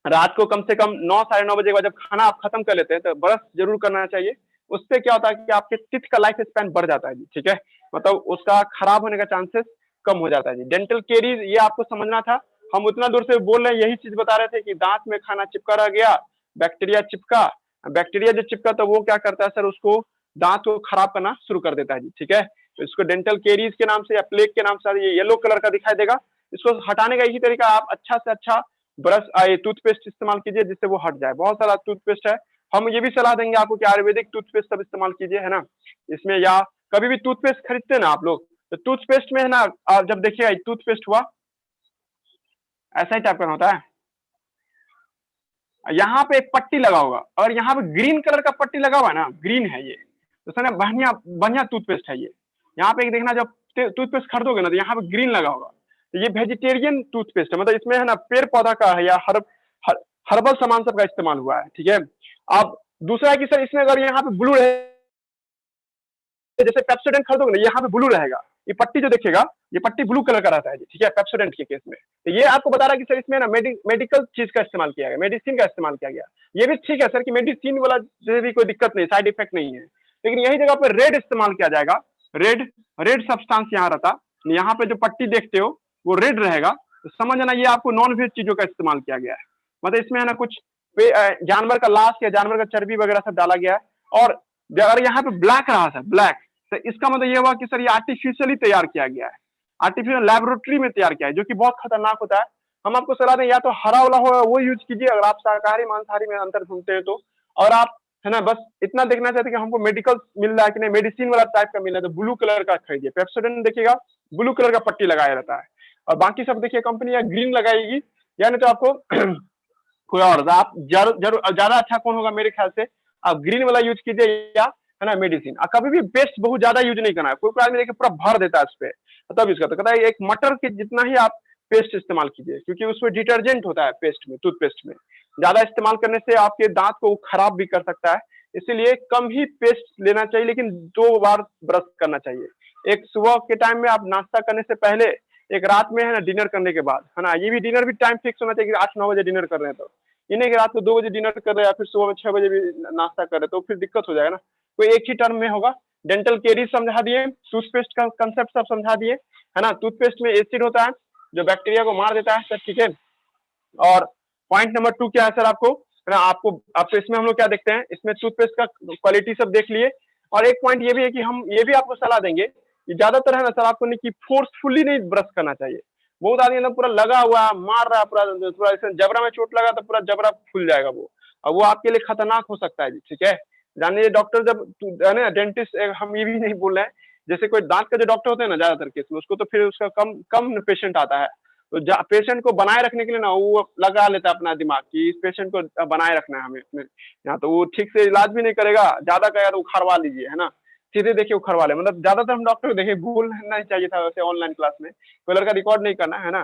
A: रात को कम से कम 9 साढ़े 9 बजे के बाद जब खाना आप खत्म कर लेते हैं तो ब्रश जरूर करना चाहिए। उससे क्या होता है कि आपके टीथ का लाइफ स्पैन बढ़ जाता है जी, ठीक है, मतलब उसका खराब होने का चांसेस कम हो जाता है जी। डेंटल केरीज ये आपको समझना था, हम उतना दूर से बोल रहे हैं, यही चीज बता रहे थे कि दांत में खाना चिपका रह गया, बैक्टीरिया चिपका, बैक्टीरिया जो चिपका तो वो क्या करता है सर, उसको दांत को खराब करना शुरू कर देता है जी, ठीक है। तो इसको डेंटल केरीज के नाम से या प्लेग के नाम से ये येलो कलर का दिखाई देगा। इसको हटाने का यही तरीका, आप अच्छा से अच्छा ब्रश टूथपेस्ट इस्तेमाल कीजिए जिससे वो हट जाए। बहुत सारा टूथपेस्ट है, हम ये भी सलाह देंगे आपको कि आयुर्वेदिक टूथपेस्ट सब इस्तेमाल कीजिए, है ना। इसमें या कभी भी टूथपेस्ट खरीदते हैं ना आप लोग, तो टूथपेस्ट में है ना, जब देखिएगा टूथपेस्ट हुआ ऐसा ही टाइप का होता है, यहाँ पे एक पट्टी लगा होगा, और यहाँ पे ग्रीन कलर का पट्टी लगा हुआ है ना, ग्रीन है ये, तो सर बढ़िया बढ़िया टूथपेस्ट है ये। यहाँ पे देखना, जब टूथपेस्ट खरीदोगे ना तो यहाँ पे ग्रीन लगा होगा, तो ये वेजिटेरियन टूथपेस्ट है, मतलब इसमें है ना पेड़ पौधा का है या हर्बल सामान सब का इस्तेमाल हुआ है, ठीक है। अब दूसरा है कि सर इसमें अगर यहाँ पे ब्लू रहे, जैसे पेप्सोडेंट खरीदोगे ना, यहाँ पे ब्लू रहेगा, ये पट्टी जो देखेगा ये पट्टी ब्लू कलर का रहता है, ठीक है, पेप्सोडेंट के केस में। तो ये आपको बता रहा है कि सर इसमें ना मेडिकल चीज का इस्तेमाल किया गया, मेडिसिन का इस्तेमाल किया गया। ये भी ठीक है सर कि मेडिसिन वाला से भी कोई दिक्कत नहीं, साइड इफेक्ट नहीं है, लेकिन यही जगह पर रेड इस्तेमाल किया जाएगा, रेड रेड सब्सटेंस यहाँ रहता, यहाँ पे जो पट्टी देखते हो वो रेड रहेगा, तो समझ ना ये आपको नॉन वेज चीजों का इस्तेमाल किया गया है, मतलब इसमें है ना कुछ जानवर का लाश या जानवर का चर्बी वगैरह सब डाला गया है। और अगर यहाँ पे ब्लैक रहा था, ब्लैक, तो इसका मतलब ये हुआ कि सर ये आर्टिफिशियली तैयार किया गया है, आर्टिफिशियल लेबोरेटरी में तैयार किया है, जो कि बहुत खतरनाक होता है। हम आपको सलाह दें, या तो हरा वाला हो वो यूज कीजिए अगर आप शाकाहारी मांसाहारी में अंतर ढूंढते हैं तो, और आप है ना बस इतना देखना चाहते हैं कि हमको मेडिकल मिल रहा है कि नहीं, मेडिसिन वाला टाइप का मिल रहा है, तो ब्लू कलर का खरीदिए। पेप्सोडेंट देखिएगा ब्लू कलर का पट्टी लगाया रहता है, और बाकी सब देखिए कंपनी या ग्रीन लगाएगी, या नहीं तो आपको कोई और आप जरूर ज्यादा अच्छा कौन होगा मेरे ख्याल से, आप ग्रीन वाला यूज कीजिए, या है ना मेडिसिन। कभी भी पेस्ट बहुत ज्यादा यूज नहीं करना है, कोई आदमी देखिए पूरा भर देता है उस पर, तब यूज करता है, कहता है एक मटर के जितना ही आप पेस्ट इस्तेमाल कीजिए, क्योंकि उसमें डिटर्जेंट होता है पेस्ट में, टूथपेस्ट में ज्यादा इस्तेमाल करने से आपके दांत को खराब भी कर सकता है, इसीलिए कम ही पेस्ट लेना चाहिए, लेकिन 2 बार ब्रश करना चाहिए। एक सुबह के टाइम में आप नाश्ता करने से पहले, एक रात में है ना डिनर करने के बाद, है ना, ये भी डिनर भी टाइम फिक्स होना चाहिए कि 8-9 बजे डिनर कर रहे हैं तो ये नहीं कि रात को 2 बजे डिनर कर रहे हैं या फिर सुबह में 6 बजे भी नाश्ता कर रहे हैं, तो फिर दिक्कत हो जाएगा ना। कोई एक ही टर्म में होगा। डेंटल केरीज समझा दिए, टूथपेस्ट का कंसेप्ट सब समझा दिए, है ना। टूथपेस्ट में एसिड होता है जो बैक्टीरिया को मार देता है सर, ठीक है। और पॉइंट नंबर 2 क्या है सर, आपको है ना, आपको इसमें हम लोग क्या देखते हैं, इसमें टूथपेस्ट का क्वालिटी सब देख लिए। और एक पॉइंट ये भी है कि हम ये भी आपको सलाह देंगे कि ज्यादातर है ना सर, आपको नहीं कि फोर्सफुली नहीं ब्रश करना चाहिए। बहुत आदमी ना पूरा लगा हुआ मार रहा है, पूरा पूरा ऐसे जबड़ा में चोट लगा तो पूरा जबड़ा फूल जाएगा वो, और वो आपके लिए खतरनाक हो सकता है जी, ठीक है। जानिए डॉक्टर जब है ना डेंटिस्ट, हम ये भी नहीं बोल रहे हैं, जैसे कोई दांत का जो डॉक्टर होते हैं ना ज्यादातर केस में, उसको तो फिर उसका कम कम पेशेंट आता है, तो पेशेंट को बनाए रखने के लिए ना वो लगा लेता है अपना दिमाग कि इस पेशेंट को बनाए रखना है हमें अपने यहाँ, तो वो ठीक से इलाज भी नहीं करेगा, ज्यादा कहेगा तो उखाड़वा लीजिए, है ना, सीधे देखिए उखाड़वा ले। मतलब ज्यादातर हम डॉक्टर को देखिए, भूलना ही चाहिए था वैसे ऑनलाइन क्लास में, कोई लड़का रिकॉर्ड नहीं करना है ना।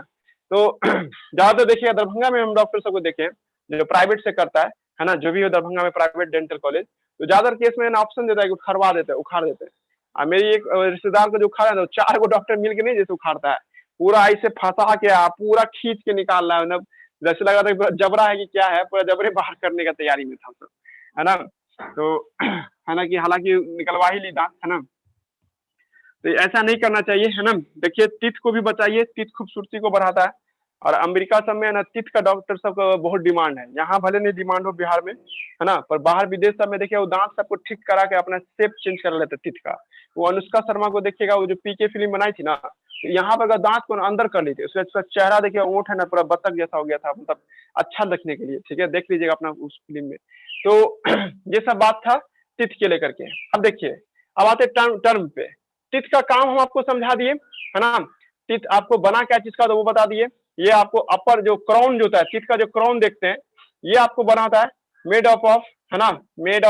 A: तो ज्यादातर देखिए दरभंगा में हम डॉक्टर सबको देखे जो प्राइवेट से करता है ना, जो भी हो दरभंगा में प्राइवेट डेंटल कॉलेज, तो ज्यादातर केस में ना ऑप्शन देता है कि उखाड़वा देते हैं, उखाड़ देते हैं। मेरी एक रिश्तेदार को जो उखाड़ा है, तो 4 गो डॉक्टर मिल के नहीं जैसे उखाड़ता है, पूरा ऐसे फंसा के पूरा खींच के निकाल रहा है, मतलब जैसे लगा था जबड़ा है कि क्या है, पूरा जबड़े बाहर करने का तैयारी में था सब, है ना। तो है ना कि हालांकि निकलवा ही ली दांत, है ना। तो ऐसा नहीं करना चाहिए, है ना। देखिए टीथ को भी बचाइए, टीथ खूबसूरती को बढ़ाता है। और अमेरिका सब में है ना टीथ का डॉक्टर सब का बहुत डिमांड है, यहाँ भले नहीं डिमांड हो बिहार में, है ना, पर बाहर विदेश सब में देखिए वो दांत सबको ठीक करा के अपना शेप चेंज कर लेते टीथ का। वो अनुष्का शर्मा को देखिएगा, वो जो पीके फिल्म बनाई थी ना, तो यहाँ पर दांत को अंदर कर ली थी, उसका चेहरा देखिए ऊँट है ना पूरा बत्तख जैसा हो गया था, मतलब अच्छा दिखने के लिए, ठीक है, देख लीजिएगा अपना उस फिल्म में। तो ये सब बात था टीथ के लेकर के। अब देखिए, अब आते टर्म पे। टीथ का काम हम आपको समझा दिए, है ना। टीथ आपको बना क्या चीज का, तो वो बता दिए। ये आपको अपर जो क्राउन जो होता है, टीथ का जो क्राउन देखते हैं, ये आपको बनाता है मेड अप ऑफ, है ना, मेड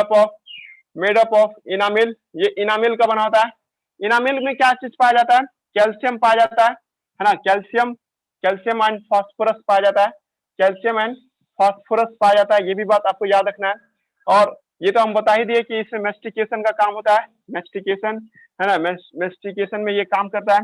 A: अप ऑफ इनामिल। ये इनामिल का बना होता है। इनामिल में क्या चीज पाया जाता है, कैल्शियम पाया जाता है ना, कैल्शियम एंड फास्फोरस पाया जाता है, कैल्शियम एंड फास्फोरस पाया जाता है, ये भी बात आपको याद रखना है। और ये तो हम बता ही दिए कि इसमें मेस्टिकेशन का काम होता है, मेस्टिकेशन, है ना, मेस्टिकेशन में ये काम करता है।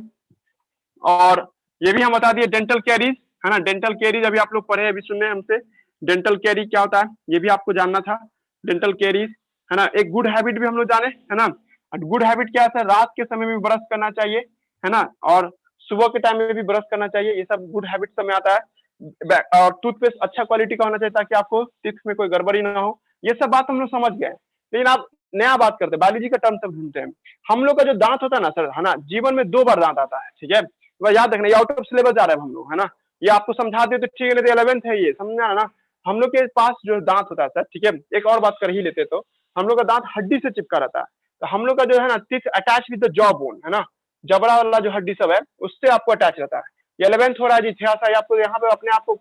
A: और ये भी हम बता दिए डेंटल कैरीज, है ना, डेंटल कैरीज अभी आप लोग पढ़े अभी सुने हमसे, डेंटल कैरी क्या होता है ये भी आपको जानना था, डेंटल कैरीज, है ना। एक गुड हैबिट भी हम लोग जाने, है ना। गुड हैबिट क्या है, रात के समय में भी ब्रश करना चाहिए, है ना, और सुबह के टाइम में भी ब्रश करना चाहिए, ये सब गुड हैबिट समय आता है। और टूथपेस्ट अच्छा क्वालिटी का होना चाहिए ताकि आपको टीथ में कोई गड़बड़ी ना हो। ये सब बात हम लोग समझ गए, लेकिन आप नया बात करते हैं, बायोलॉजी का टर्म सब ढूंढते हैं। हम लोग का जो दांत होता है ना सर, है ना, जीवन में 2 बार दांत आता है, ठीक है, तो याद रखना, ये आउट ऑफ सिलेबस जा रहा है हम लोग, है ना। ये आपको समझा दे तो ठीक है, नहीं तो 11th है ये, समझना ना। हम लोग के पास जो दांत होता है सर, ठीक है, एक और बात कर ही लेते तो, हम लोग का दांत हड्डी से चिपका रहता है, तो हम लोग का जो है ना teeth attach with the jaw bone, है ना, जबड़ा वाला जो हड्डी सब है उससे आपको अटैच रहता है। ये 11th हो रहा है जी, थोड़ा सा आपको यहाँ पे अपने आप को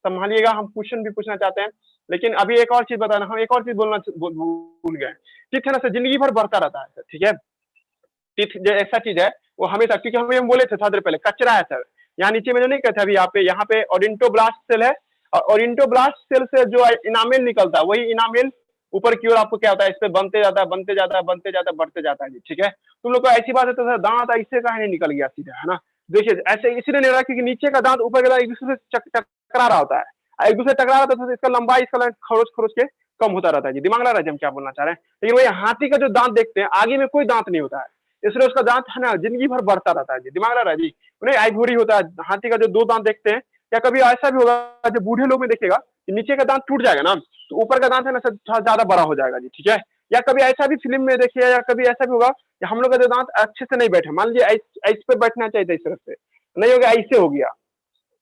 A: संभालिएगा, हम क्वेश्चन भी पूछना चाहते हैं। लेकिन अभी एक और चीज बताना, हम एक और चीज बोलना भूल गए। टीथ है ना सर जिंदगी भर बढ़ता रहता है सर, ठीक है। टीथ जो ऐसा चीज है वो हमेशा, क्योंकि हम बोले थे थोड़ी देर पहले, कचरा है सर। यहाँ नीचे में जो नहीं कहते अभी यहाँ पे ओडेंटोब्लास्ट सेल है, और ओडेंटोब्लास्ट सेल से जो इनामेल निकलता है, वही इनामेल ऊपर की ओर आपको क्या होता है, इस पे बनते जाता है, बनते जाता है, बनते जाता है, बढ़ते जाता है जी, ठीक है। तुम लोग को ऐसी बात है तो सर दांत ऐसे का नहीं निकल गया सीधा, है ना। देखिए ऐसे इसलिए नहीं रहा क्योंकि नीचे का दांत ऊपर का दांत एक दूसरे से टकरा रहा होता है, एक दूसरे टकरा रहा था, इसका लंबाई इसका खरोच खरोच के कम होता रहता है जी। दिमाग लगा रहा है हम क्या बोलना चाह रहे हैं। लेकिन वही हाथी का जो दांत देखते हैं, आगे में कोई दांत नहीं होता है, इसलिए उसका दांत है ना जिंदगी भर बढ़ता रहता है जी। दिमाग लगा रहा है जी। उन्हें आइवरी होता है, हाथी का जो 2 दांत देखते हैं, या कभी ऐसा भी होगा जो बूढ़े लोग में देखेगा कि नीचे का दांत टूट जाएगा ना, तो ऊपर का दांत है ना थोड़ा ज्यादा बड़ा हो जाएगा जी, ठीक है। या कभी ऐसा भी फिल्म में देखिए, या कभी ऐसा भी होगा कि हम लोग का जो दांत अच्छे से नहीं बैठे, मान लीजिए ऐसे पे बैठना चाहिए था, इस तरफ से नहीं हो गया, ऐसे हो गया,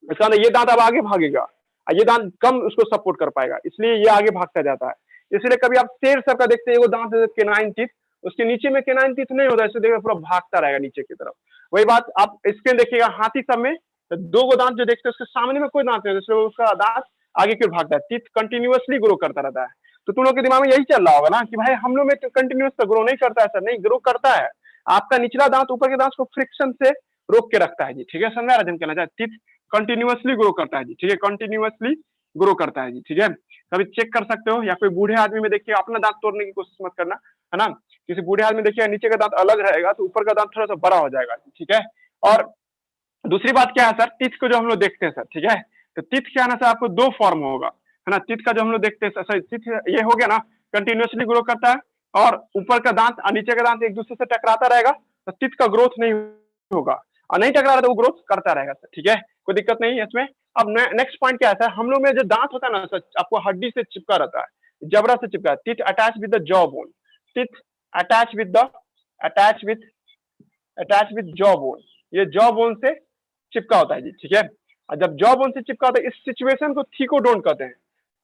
A: इसका मतलब ये दांत अब आगे भागेगा, ये दांत कम उसको सपोर्ट कर पाएगा, इसलिए ये आगे भागता जाता है। इसलिए कभी आप शेर सबका देखते हैं, वो दांत केनाइन टीथ, उसके नीचे में केनाइन टीथ नहीं होता, इससे देखिए पूरा भागता रहेगा नीचे की तरफ। वही बात आप स्क्रीन देखिएगा, हाथी सब में 2 गो दांत जो देखते हैं उसके सामने में कोई दांत नहीं, इसलिए उसका दांत आगे क्यों भागता है, टीथ कंटिन्यूअसली ग्रो करता रहता है। तो तुम लोग के दिमाग में यही चल रहा होगा ना कि भाई हम लोग में कंटिन्यूअस तो ग्रो नहीं करता है सर, नहीं ग्रो करता है। आपका निचला दांत ऊपर के दांत को फ्रिक्शन से रोक के रखता है जी, ठीक है, समझा रहा कहना चाहे, टीथ कंटिन्यूअसली ग्रो करता है जी, ठीक है, कंटिन्यूअसली ग्रो करता है जी, ठीक है। कभी चेक कर सकते हो, या कोई बूढ़े आदमी में देखिए, अपना दांत तोड़ने की कोशिश मत करना, है ना। किसी बूढ़े आदमी देखिए नीचे का दांत अलग रहेगा तो ऊपर का दांत थोड़ा सा बड़ा हो जाएगा, ठीक है। और दूसरी बात क्या है सर, टीथ को जो हम लोग देखते हैं सर, ठीक है, तो टीथ क्या है ना सर, आपको 2 फॉर्म होगा, है ना, टीथ का जो हम लोग देखते हैं, सॉरी टीथ ये हो गया ना, कंटिन्यूसली ग्रो करता है और ऊपर का दांत और नीचे का दांत एक दूसरे से टकराता रहेगा तो टीथ का ग्रोथ नहीं होगा, और नहीं टकरा रहा तो वो ग्रोथ करता रहेगा सर, ठीक है, कोई दिक्कत नहीं है इसमें। अब नेक्स्ट पॉइंट क्या है, हम लोग में जो दांत होता है ना सर, आपको हड्डी से चिपका रहता है, जबड़ा से चिपका, teeth attach with the jaw bone, teeth attach with the attach with jaw bone, ये जॉ बोन से चिपका होता है जी, ठीक है। और जब जॉ बोन से चिपका होता है, इस सिचुएशन को थीकोडोंट कहते हैं।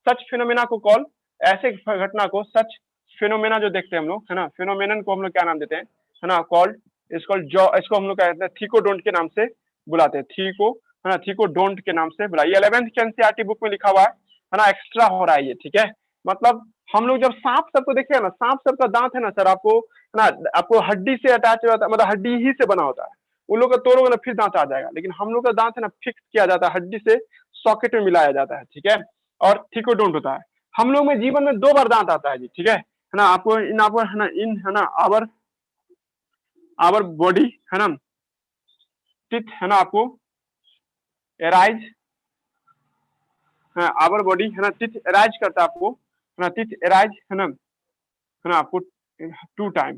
A: सच फिनोमेना को कॉल, ऐसे घटना को, सच फिनोमेना जो देखते हैं हम लोग, है ना, फिनोमेनन को हम लोग क्या नाम देते हैं, है ना, कॉल्ड, इसको हम लोग कहते हैं थीकोडोंट के नाम से बुलाते हैं, थीको, है ना, थीकोडोंट के नाम से बुलाइए। 11th के एनसीईआरटी बुक में लिखा हुआ है ना, एक्स्ट्रा हो रहा है ये, ठीक है। मतलब हम लोग जब सांप सबको देखे ना, सांप सब का दांत है ना सर, आपको है ना, आपको हड्डी से अटैच होता है, मतलब हड्डी ही से बना होता है, उन लोग का तोड़ोगे ना फिर दांत आ जाएगा, लेकिन हम लोग का दांत है ना फिक्स किया जाता है, हड्डी से सॉकेट में मिलाया जाता है, ठीक है, और थीकोडोंट होता है। हम लोग में जीवन में 2 बार दांत आता है जी, ठीक है ना, आपको इन आवर है ना, इन है ना आवर बॉडी है ना, टीथ है ना, आपको एराइज, आवर बॉडी है ना, टीथ एराइज करता है आपको, है ना, टीथ एराइज है ना आपको 2 time,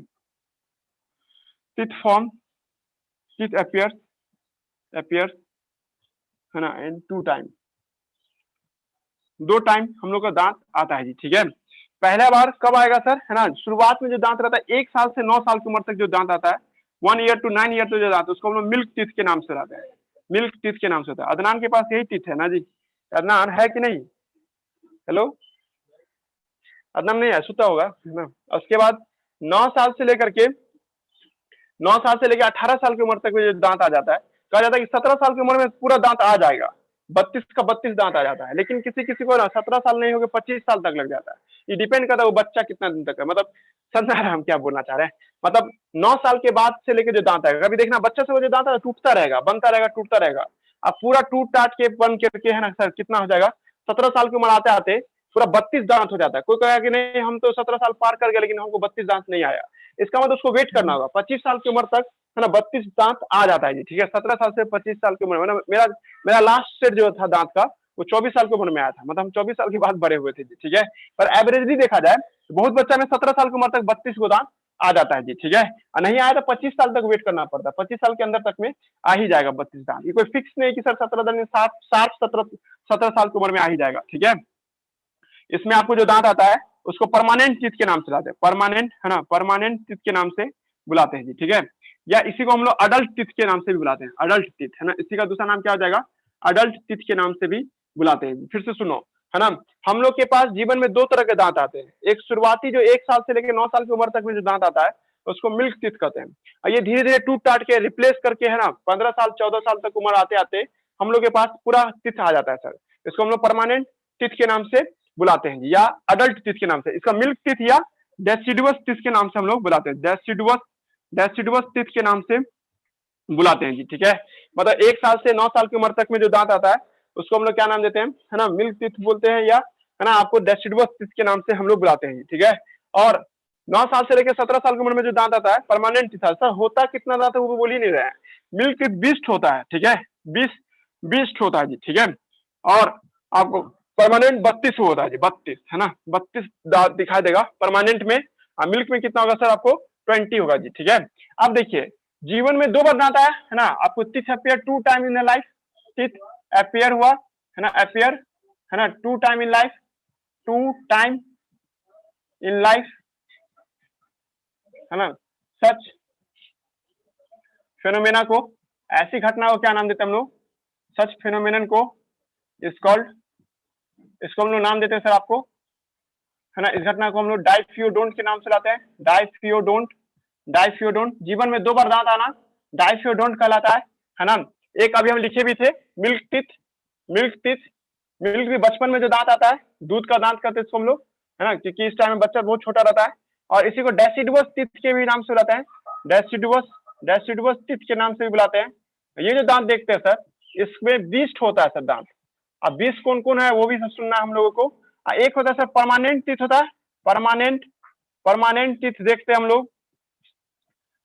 A: teeth form, teeth appears है ना इन 2 टाइम, 2 टाइम हम लोग का दांत आता है जी, ठीक है। पहला बार कब आएगा सर, है ना, शुरुआत में जो दांत रहता है 1 साल से 9 साल की उम्र तक जो दांत आता है, 1 ईयर टू 9 ईयर तो जो दांत, उसको हम लोग मिल्क टीथ के नाम से लाते हैं, मिल्क टीथ के नाम से होता है। अदनान के पास यही टीथ है ना जी, अदनान है कि नहीं, हेलो, अदनान नहीं है, सुता होगा है ना। उसके बाद 9 साल से लेकर के 18 साल की उम्र तक में जो दांत आ जाता है, कहा जाता है कि 17 साल की उम्र में पूरा दांत आ जाएगा, 32 का 32 दांत आ जाता है, लेकिन किसी किसी को ना 17 साल नहीं होगा, 25 साल तक लग जाता है, ये डिपेंड करता है वो बच्चा कितना दिन तक है, मतलब समझ रहे हैं हम क्या बोलना चाह रहे हैं, मतलब 9 साल के बाद से लेकर जो दांत आएगा, कभी देखना बच्चा से वो जो दांत है टूटता रहेगा, बनता रहेगा, टूटता रहेगा, अब पूरा टूट टाट के बन करके है ना सर, कितना हो जाएगा, 17 साल की उम्र आते आते पूरा 32 दांत हो जाता है। कोई कहेगा कि नहीं हम तो 17 साल पार कर गए लेकिन हमको 32 दांत नहीं आया, इसका मतलब उसको वेट करना होगा, 25 साल की उम्र तक है ना 32 दांत आ जाता है जी, ठीक है। 17 साल से 25 साल की उम्र में मेरा लास्ट सेट जो था दांत का वो 24 साल की उम्र में आया था, मतलब हम 24 साल के बाद बड़े हुए थे जी, ठीक है। पर एवरेजली देखा जाए बहुत बच्चा में 17 साल की उम्र तक 32 को दांत आ जाता है जी, ठीक है, और नहीं आया तो 25 साल तक वेट करना पड़ता है, 25 साल के अंदर तक में आ ही जाएगा 32 दांत, ये कोई फिक्स नहीं कि सर 17 साल की उम्र में आ ही जाएगा, ठीक है। इसमें आपको जो दांत आता है उसको परमानेंट टीथ के नाम से लाते हैं, परमानेंट है ना, परमानेंट टीथ के नाम से बुलाते हैं जी, ठीक है, या इसी को हम लोग अडल्ट टीथ के नाम से भी बुलाते हैं, अडल्ट टीथ है ना, इसी का दूसरा नाम क्या हो जाएगा, अडल्ट टीथ के नाम से भी बुलाते हैं। फिर से सुनो है ना, हम लोग के पास जीवन में 2 तरह के दांत आते हैं, एक शुरुआती जो 1 साल से लेकर 9 साल की उम्र तक में जो दांत आता है उसको मिल्क टीथ कहते हैं, और ये धीरे धीरे टूट टाट के रिप्लेस करके है ना 15 साल 14 साल तक उम्र आते आते हम लोग के पास पूरा टीथ आ जाता है सर, इसको हम लोग परमानेंट टीथ के नाम से बुलाते हैं या अडल्ट टीथ के नाम से, इसका मिल्क टीथ या डेसिडुअस टीथ के नाम से हम लोग बुलाते हैं, डेसिडुअस टीथ के नाम से बुलाते हैं जी, ठीक है। मतलब 1 साल से 9 साल की उम्र तक में जो दांत आता है उसको हम लोग क्या नाम देते हैं, है ना, मिल्क टीथ बोलते हैं, या है ना आपको डेसिडुअस टीथ के नाम से हम लोग बुलाते हैं, ठीक है। और 9 साल से लेकर 17 साल की उम्र में जो दांत आता है परमानेंट टीथ, सर होता कितना दांत है वो बोल ही नहीं रहे हैं, मिल्क टीथ 20 होता है, ठीक है, 20 होता है जी, ठीक है, और आपको परमानेंट 32 होता है जी, 32 है ना, 32 दांत दिखाई देगा परमानेंट में, मिल्क में कितना होगा सर आपको 20 होगा जी, ठीक है। अब देखिए जीवन में 2 बार दांत आया है ना, आपको teeth appear 2 time in life, teeth appear हुआ है ना, अपियर है ना 2 time in life, 2 time in life है ना, सच फेनोमेना को, ऐसी घटना को क्या नाम देते हैं हम लोग, सच फेनोमेनन को इज कॉल्ड, इसको हम लोग नाम देते हैं सर आपको, है ना, इस घटना को हम लोग डाइफियोडोंट के नाम से लाते हैं, डाइफियोडोंट जीवन में 2 बार दांत आना डाइफियोडोंट कहलाता है ना। एक अभी हम लिखे भी थे मिल्क टीथ, मिल्क भी बचपन में जो दांत आता है दूध का दांत कहते हैं इसको हम लोग, है ना, क्योंकि इस टाइम में बच्चा बहुत छोटा रहता है, और इसी को डेसिडुअस टीथ के भी नाम से बुलाते हैं, डेसिडुअस टीथ के नाम से भी बुलाते हैं। ये जो दांत देखते हैं सर इसमें 20 होता है सर दांत, अब 20 कौन कौन है वो भी सुनना है हम लोगों को। एक होता है सर परमानेंट टीथ होता है, परमानेंट टीथ देखते हैं हम लोग,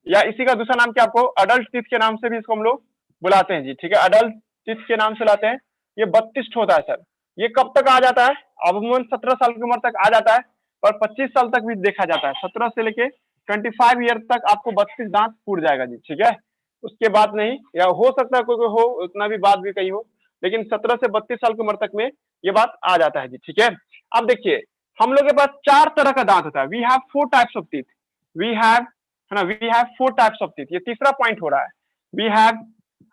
A: या इसी का दूसरा नाम क्या आपको अडल्ट टीथ के नाम से भी इसको हम लोग बुलाते हैं जी, ठीक है, अडल्ट टीथ के नाम से लाते हैं। ये 32 होता है सर, ये कब तक आ जाता है? अमूमन 17 साल की उम्र तक आ जाता है, और 25 साल तक भी देखा जाता है। 17 से लेके 25 ईयर तक आपको 32 दांत फूट जाएगा जी, ठीक है। उसके बाद नहीं, या हो सकता है कोई हो, उतना भी बात भी कहीं हो, लेकिन 17 से 32 साल की उम्र तक में ये बात आ जाता है जी, ठीक है। अब देखिए, हम लोग के पास 4 तरह का दांत होता है। We have 4 types of teeth. We have, है ना, we have 4 types of teeth. ये तीसरा पॉइंट हो रहा है। वी हैव,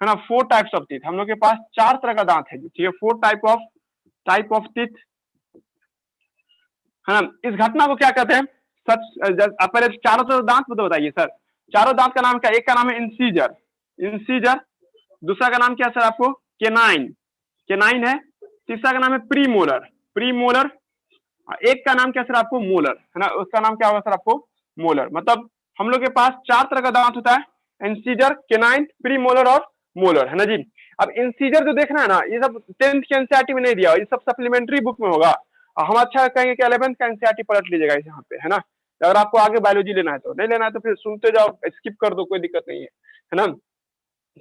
A: है ना, 4 टाइप्स ऑफ टीथ। हम लोग के पास 4 तरह का दांत है जी, ठीक है। 4 टाइप ऑफ टीथ, है ना। इस घटना को क्या कहते हैं? सच, आप पहले चारों तरह दांत तो बताइए सर। चारों दांत का नाम क्या? एक का नाम है इंसीजर, इंसीजर। दूसरा का नाम क्या है सर आपको? केनाइन, केनाइन है। तीसरा का नाम है प्रीमोलर, प्रीमोलर। एक का नाम क्या सर आपको? मोलर, है ना। उसका नाम क्या होगा सर आपको? मोलर। मतलब हम लोग के पास 4 तरह का दांत होता है, इंसीजर, केनाइन, प्रीमोलर और मोलर, है ना जी। अब इंसीजर जो देखना है ना, ये सब 10th के एनसीईआरटी में नहीं दिया, ये सब सप्लीमेंट्री बुक में होगा। हम अच्छा कहेंगे कि 11th का एनसीईआरटी पलट लीजिएगा यहाँ पे, है ना। अगर आपको आगे बायोलॉजी लेना है तो, नहीं लेना है तो फिर सुनते जाओ, स्किप कर दो, कोई दिक्कत नहीं है ना।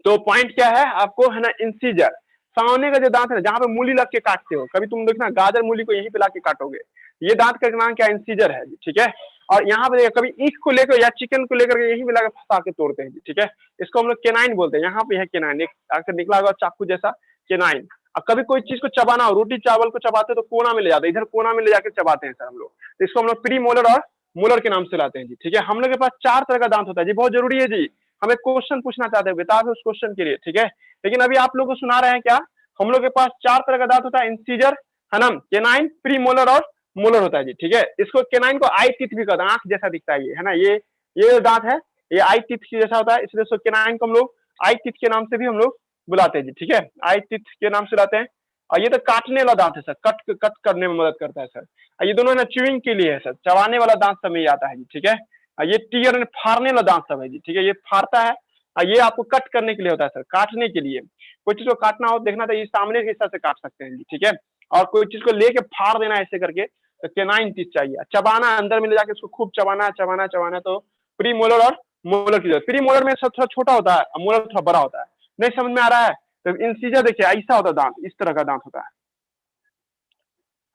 A: तो पॉइंट क्या है आपको, है ना, इंसीजर, सामने का जो दांत है जहां पे मूली लग के काटते हो, कभी तुम देखना गाजर मूली को यहीं पे लाके काटोगे, ये दांत का नाम क्या? इंसीजर है, ठीक है। और यहाँ पे कभी ईख को लेकर या चिकन को लेकर यहीं पे लाके फंसा के तोड़ते हैं, ठीक है। इसको हम लोग केनाइन बोलते हैं। यहाँ पे है केनाइन, एक आकर निकला हुआ चाकू जैसा केनाइन। अब कभी कोई चीज को चबाना हो, रोटी चावल को चबाते तो कोना में ले जाते हैं, इधर कोना में ले जाकर चबाते हैं सर हम लोग। तो इसको हम लोग प्री मोलर और मोलर के नाम से लाते हैं जी, ठीक है। हम लोग के पास 4 तरह का दांत होता है जी, बहुत जरूरी है जी। हम एक क्वेश्चन पूछना चाहते हैं, किताब है उस क्वेश्चन के लिए, ठीक है। लेकिन अभी आप लोग को सुना रहे हैं क्या, हम लोग के पास 4 तरह का दांत होता है, इंसीजर, है ना, केनाइन, प्री मोलर और मोलर होता है जी, ठीक है। इसको केनाइन को आई टीथ भी कहते हैं, आंख जैसा दिखता है ये, है ना। ये दांत है, ये आई टीथ की जैसा होता है, इसलिए इसको केनाइन को हम लोग आई टीथ के नाम से भी हम लोग बुलाते हैं जी, ठीक है। आई टीथ के नाम से लाते हैं। और ये तो काटने वाला दांत है सर, कट करने में मदद करता है सर। ये दोनों ना च्यूइंग के लिए है सर, चबाने वाला दांत सब में आता है जी, ठीक है। ये टीयर फाड़ने वाला दांत सब है जी, ठीक है। ये फाड़ता है, ये आपको कट करने के लिए होता है सर, काटने के लिए। कोई चीज को काटना हो, देखना तो ये सामने के हिस्सा से काट सकते हैं जी, ठीक है। और कोई चीज को लेके फाड़ देना ऐसे करके, तो केनाइन टीथ चाहिए। चबाना, अंदर में ले जाके इसको खूब चबाना चबाना चबाना, तो प्री मोलर और मोलर की जरूरत। प्री मोलर में सब थोड़ा छोटा होता है, मोलर थोड़ा बड़ा होता है। नहीं समझ में आ रहा है तो इंसीजर देखिए, ऐसा होता है दांत, इस तरह का दांत होता है,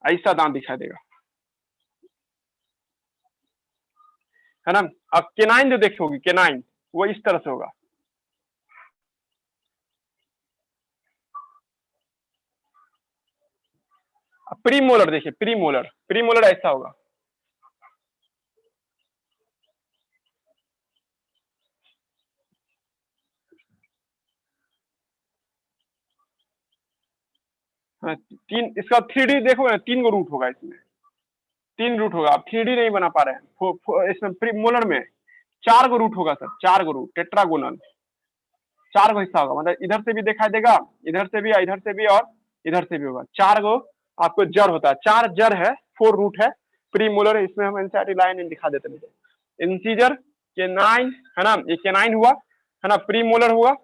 A: ऐसा दांत दिखाई देगा, है ना। अब केनाइन जो देखोगे, केनाइन वो इस तरह से होगा। प्रीमोलर देखिए, प्रीमोलर ऐसा होगा। हाँ, तीन, इसका 3D देखोगे ना, 3 गो रूट होगा इसमें, 3 रूट होगा। आप 3D नहीं बना पा रहे हैं, इसमें प्रीमोलर में 4 गो रूट होगा सर, 4 गो रूट, टेट्रागोनल, 4 गो हिस्सा होगा। मतलब इधर से भी दिखाई देगा, इधर से भी, इधर से भी और इधर से भी होगा। 4 गो आपको जड़ होता है, 4 जड़ है, 4 रूट है। प्रीमोलर इसमें हम एनसीईआरटी लाइन दिखा देते हैं। इंसीजर, केनाइन, है ना, ये केनाइन हुआ, है ना, प्रीमोलर हुआ,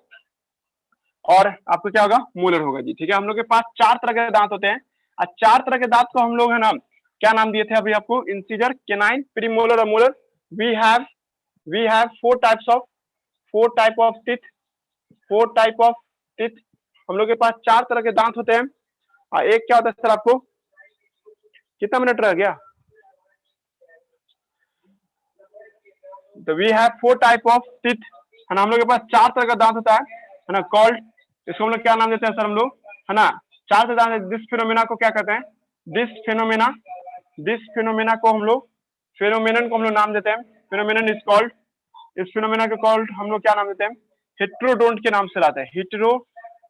A: और आपको क्या होगा? मोलर होगा जी, ठीक है। हम लोग के पास 4 तरह के दांत होते हैं, और 4 तरह के दांत को हम लोग, है ना, क्या नाम दिए थे अभी आपको? इंसीजर, केनाइन, प्रीमोलर और molar. We have 4 type of teeth, 4 type of teeth. हम लोग के पास 4 तरह के दांत होते हैं। और एक क्या होता है सर आपको? कितना मिनट रह गया? तो we have 4 type of teeth, है ना। हम लोग के पास 4 तरह का दांत होता है ना, कॉल्ड, इसको हम लोग क्या नाम देते हैं सर हम लोग, है ना, 4 तरह दांत। दिस फिनोमेना को क्या कहते हैं? दिस फिनोमेना को हम लोग, फिनोमेनन को हम लोग नाम देते हैं, फिनोमेनन इज कॉल्ड, इस फिनोमेना को कॉल्ड हम लोग क्या नाम देते हैं? हेट्रोडोंट के नाम से लाते हैं,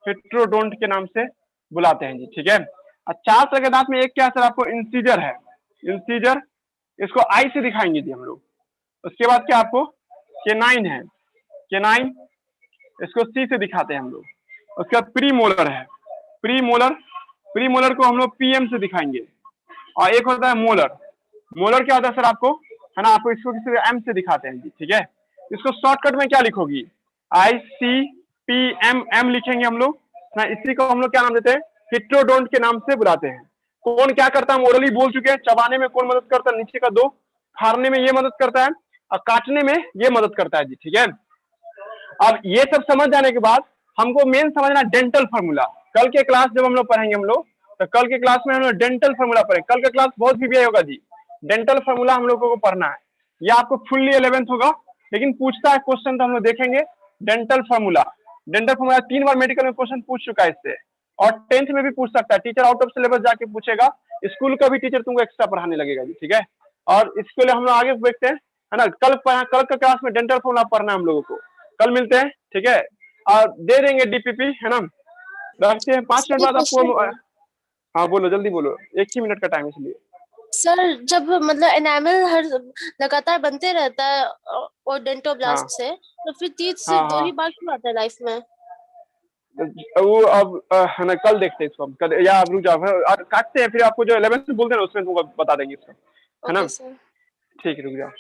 A: हेट्रोडोंट के नाम से बुलाते हैं जी, ठीक है। और 4 तरह के दांत में एक क्या सर आपको? इंसीजर है, इंसीजर, इसको आई से दिखाएंगे जी हम लोग। उसके बाद क्या आपको? केनाइन है, केनाइन, इसको सी से दिखाते हैं हम लोग। उसके बाद प्रीमोलर है, प्रीमोलर को हम लोग पीएम से दिखाएंगे। और एक होता है मोलर, मोलर क्या होता है सर आपको, है ना, आपको इसको किसी एम से दिखाते हैं जी, ठीक है। इसको शॉर्टकट में क्या लिखोगी? ICPM, एम लिखेंगे हम लोग ना। इसी को हम लोग क्या नाम देते हैं? हेट्रोडोंट के नाम से बुलाते हैं। कौन क्या करता है? ओरली बोल चुके हैं। चबाने में कौन मदद करता है? नीचे का 2। फाड़ने में ये मदद करता है, और काटने में ये मदद करता है जी, ठीक है। अब ये सब समझ जाने के बाद हमको मेन समझना डेंटल फार्मूला। कल के क्लास जब हम लोग पढ़ेंगे हम लोग, तो कल के क्लास में हम लोग डेंटल फार्मूला पढ़े। कल का क्लास बहुत वीवीआई होगा जी। डेंटल फार्मूला हम लोगों को पढ़ना है। यह आपको फुल्ली 11th होगा, लेकिन पूछता है क्वेश्चन तो हम लोग देखेंगे। डेंटल फार्मूला 3 बार मेडिकल में क्वेश्चन पूछ चुका है इससे, और 10th में भी पूछ सकता है। टीचर आउट ऑफ सिलेबस जाके पूछेगा, स्कूल का भी टीचर तुमको एक्स्ट्रा पढ़ाने लगेगा जी, ठीक है। और इसके लिए हम लोग आगे देखते हैं, है ना। कल का क्लास में डेंटल फार्मूला पढ़ना है हम लोगों को। कल मिलते हैं, ठीक है। और दे देंगे डीपीपी, है ना। रखते हैं, 5 मिनट
C: सर
A: बाद आपको।
C: क्वेश्चन है।
A: हाँ बोलो, जल्दी बोलो, 1 ही मिनट का टाइम है इसलिए।
C: सर जब मतलब एनामल हर लगातार बनते रहता है और
A: हाँ
C: डेंटोब्लास्ट से, तो फिर तीत
A: हाँ
C: सिर्फ 2 ही
A: हाँ,
C: बार क्यों आता है लाइफ में?
A: वो अब है ना, कल देखते हैं इसको हम। कल या आप रुक जाओ, काटते हैं, फिर आपको जो 11th बोलते हैं ना उसमें तुमको बता देंगे इसको, है ना।
C: Okay sir.
A: ठीक है, रुक जाओ।